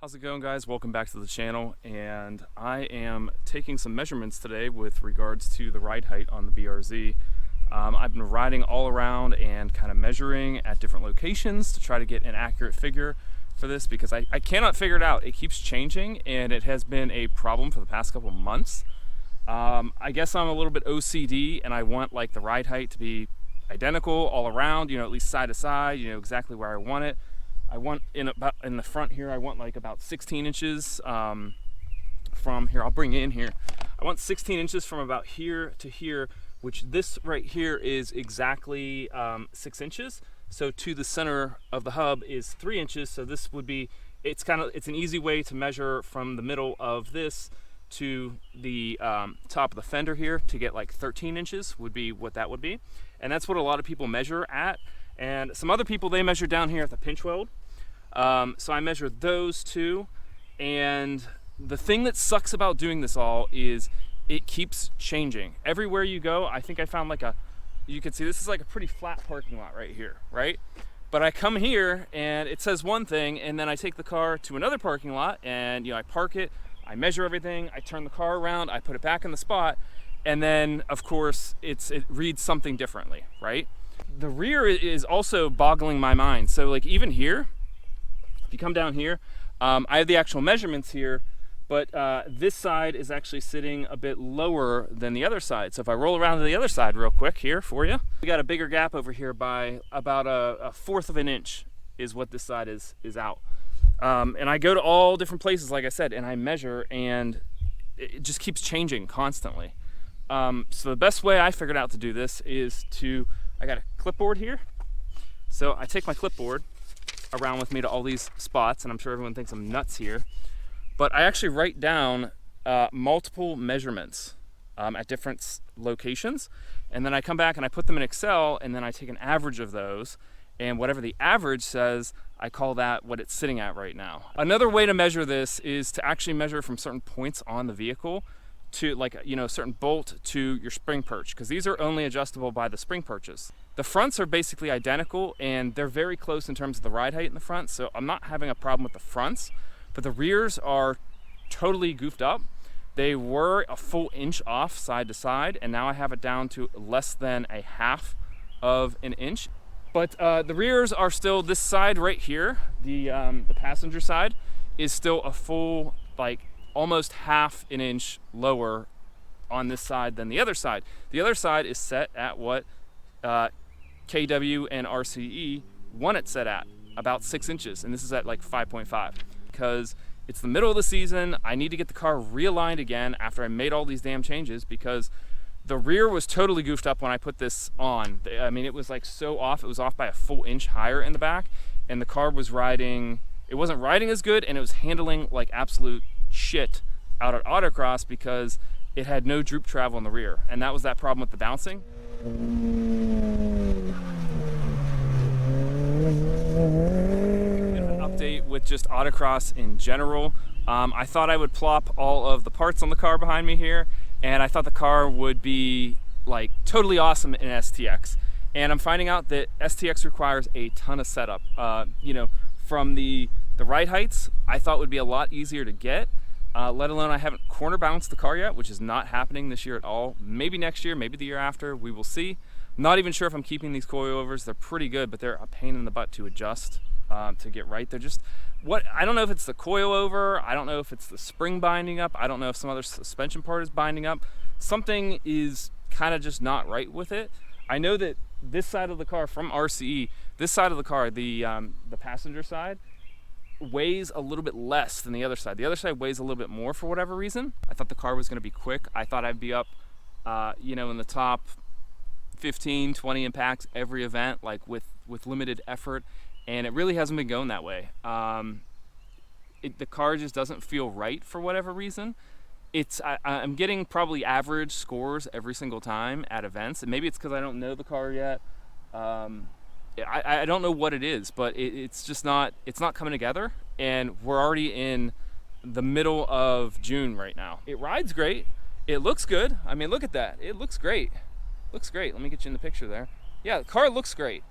How's it going, guys? Welcome back to the channel, and I am taking some measurements today with regards to the ride height on the BRZ. I've been riding all around and kind of measuring at different locations to try to get an accurate figure for this because I cannot figure it out. It keeps changing and it has been a problem for the past couple months. I guess I'm a little bit OCD and I want like the ride height to be identical all around, you know, at least side to side, you know, exactly where I want it. I want in the front here, I want like about 16 inches from here. I'll bring in here. I want 16 inches from about here to here, which this right here is exactly 6 inches. So to the center of the hub is 3 inches. So this would be, it's an easy way to measure from the middle of this to the top of the fender here to get like 13 inches would be what that would be. And that's what a lot of people measure at. And some other people, they measure down here at the pinch weld. So I measured those two, and the thing that sucks about doing this all is it keeps changing. Everywhere you go, I think I found like you can see this is like a pretty flat parking lot right here, right? But I come here and it says one thing, and then I take the car to another parking lot and, you know, I park it, I measure everything, I turn the car around, I put it back in the spot, and then of course it reads something differently, right? The rear is also boggling my mind. So like even here, if you come down here, I have the actual measurements here, but this side is actually sitting a bit lower than the other side. So if I roll around to the other side real quick here for you, we got a bigger gap over here by about a 1/4 of an inch is what this side is out. And I go to all different places, like I said, and I measure, and it just keeps changing constantly. So the best way I figured out to do this is I got a clipboard here. So I take my clipboard around with me to all these spots, and I'm sure everyone thinks I'm nuts here, but I actually write down multiple measurements at different locations, and then I come back and I put them in Excel, and then I take an average of those, and whatever the average says, I call that what it's sitting at right now. Another way to measure this is to actually measure from certain points on the vehicle to, like, you know, a certain bolt to your spring perch, because these are only adjustable by the spring perches. The fronts are basically identical, and they're very close in terms of the ride height in the front, so I'm not having a problem with the fronts, but the rears are totally goofed up. They were a full inch off side to side, and now I have it down to less than a 1/2 of an inch. But the rears are still, this side right here, the passenger side, is still a full, like, almost 1/2 an inch lower on this side than the other side. The other side is set at what KW and RCE want it set at, about 6 inches, and this is at like 5.5. Because it's the middle of the season, I need to get the car realigned again after I made all these damn changes, because the rear was totally goofed up when I put this on. I mean, it was like so off, it was off by a full inch higher in the back, and the car was riding, it wasn't riding as good, and it was handling like absolute shit out at Autocross because it had no droop travel in the rear, and that was that problem with the bouncing. An update with just Autocross in general. I thought I would plop all of the parts on the car behind me here, and I thought the car would be like totally awesome in STX, and I'm finding out that STX requires a ton of setup. You know, from the ride heights I thought would be a lot easier to get, let alone I haven't corner balanced the car yet, which is not happening this year at all. Maybe next year, maybe the year after, we will see. Not even sure if I'm keeping these coilovers. They're pretty good, but they're a pain in the butt to adjust, to get right. They're just, I don't know if it's the coilover, I don't know if it's the spring binding up, I don't know if some other suspension part is binding up. Something is kind of just not right with it. I know that this side of the car from RCE, this side of the car, the passenger side, weighs a little bit less than the other side. The other side weighs a little bit more for whatever reason. I thought the car was going to be quick. I thought I'd be up, you know, in the top 15, 20 impacts every event, like with limited effort, and it really hasn't been going that way. The car just doesn't feel right for whatever reason. I'm getting probably average scores every single time at events, and maybe it's because I don't know the car yet. I don't know what it is, but it's just not coming together, and we're already in the middle of June right now. It rides great. It looks good. I mean, look at that. It looks great. Looks great. Let me get you in the picture there. Yeah, the car looks great.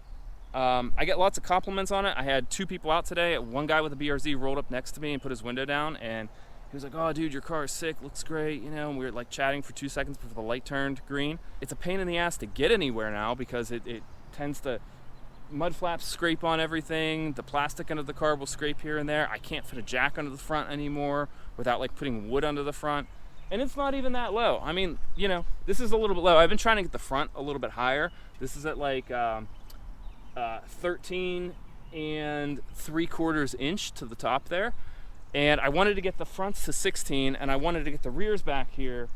I get lots of compliments on it. I had 2 people out today. One guy with a BRZ rolled up next to me and put his window down, and he was like, "Oh, dude, your car is sick, looks great," you know, and we were like chatting for 2 seconds before the light turned green. It's a pain in the ass to get anywhere now because it tends to, mud flaps scrape on everything, the plastic under the car will scrape here and there. I can't fit a jack under the front anymore without like putting wood under the front. And it's not even that low. I mean, you know, this is a little bit low. I've been trying to get the front a little bit higher. This is at like 13 3/4 inch to the top there, and I wanted to get the fronts to 16, and I wanted to get the rears back here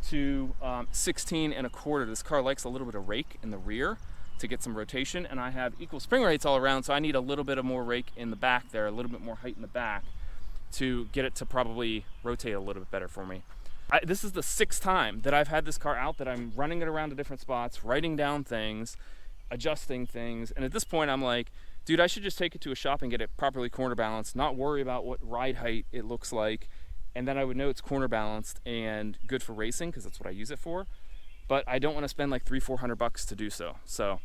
to 16 1/4. This car likes a little bit of rake in the rear to get some rotation, and I have equal spring rates all around, so I need a little bit of more rake in the back there, a little bit more height in the back to get it to probably rotate a little bit better for me. This is the 6th time that I've had this car out, that I'm running it around to different spots, writing down things, adjusting things, and at this point I'm like, dude, I should just take it to a shop and get it properly corner balanced, not worry about what ride height it looks like, and then I would know it's corner balanced and good for racing because that's what I use it for. But I don't want to spend like $300-400 bucks to do so. So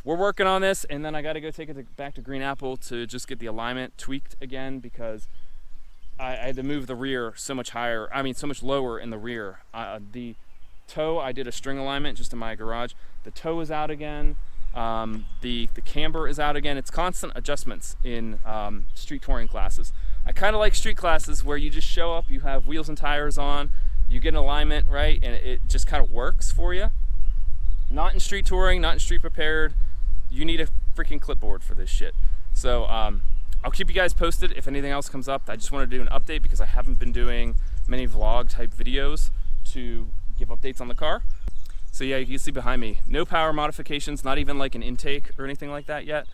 we're working on this, and then I got to go take it back to Green Apple to just get the alignment tweaked again because I had to move the rear so much higher, so much lower in the rear. The toe, I did a string alignment just in my garage. The toe is out again. The camber is out again. It's constant adjustments in street touring classes. I kind of like street classes where you just show up, you have wheels and tires on, you get an alignment, right, and it just kind of works for you. Not in street touring, not in street prepared. You need a freaking clipboard for this shit. So I'll keep you guys posted if anything else comes up. I just want to do an update because I haven't been doing many vlog type videos to give updates on the car. So yeah, you can see behind me, no power modifications, not even like an intake or anything like that yet.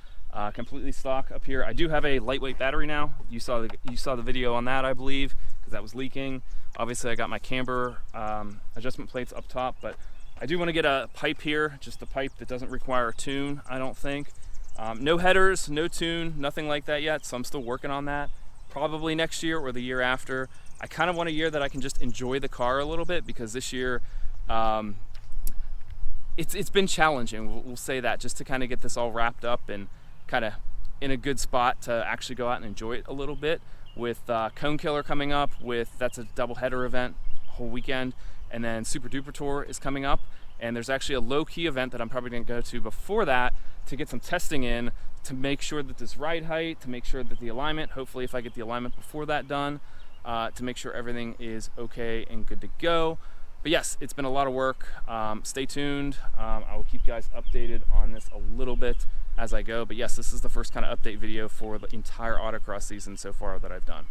Completely stock up here. I do have a lightweight battery now. You saw the video on that, I believe, because that was leaking. Obviously, I got my camber adjustment plates up top, but I do want to get a pipe here, just a pipe that doesn't require a tune, I don't think. No headers, no tune, nothing like that yet, so I'm still working on that. Probably next year or the year after. I kind of want a year that I can just enjoy the car a little bit, because this year it's been challenging, we'll say that, just to kind of get this all wrapped up and kind of in a good spot to actually go out and enjoy it a little bit. With Cone Killer coming up, that's a double header event, whole weekend, and then Super Duper Tour is coming up, and there's actually a low-key event that I'm probably going to go to before that to get some testing in to make sure that this ride height, to make sure that the alignment, hopefully if I get the alignment before that done, to make sure everything is okay and good to go. But yes, it's been a lot of work. Stay tuned. I will keep you guys updated on this a little bit as I go. But yes, this is the first kind of update video for the entire autocross season so far that I've done.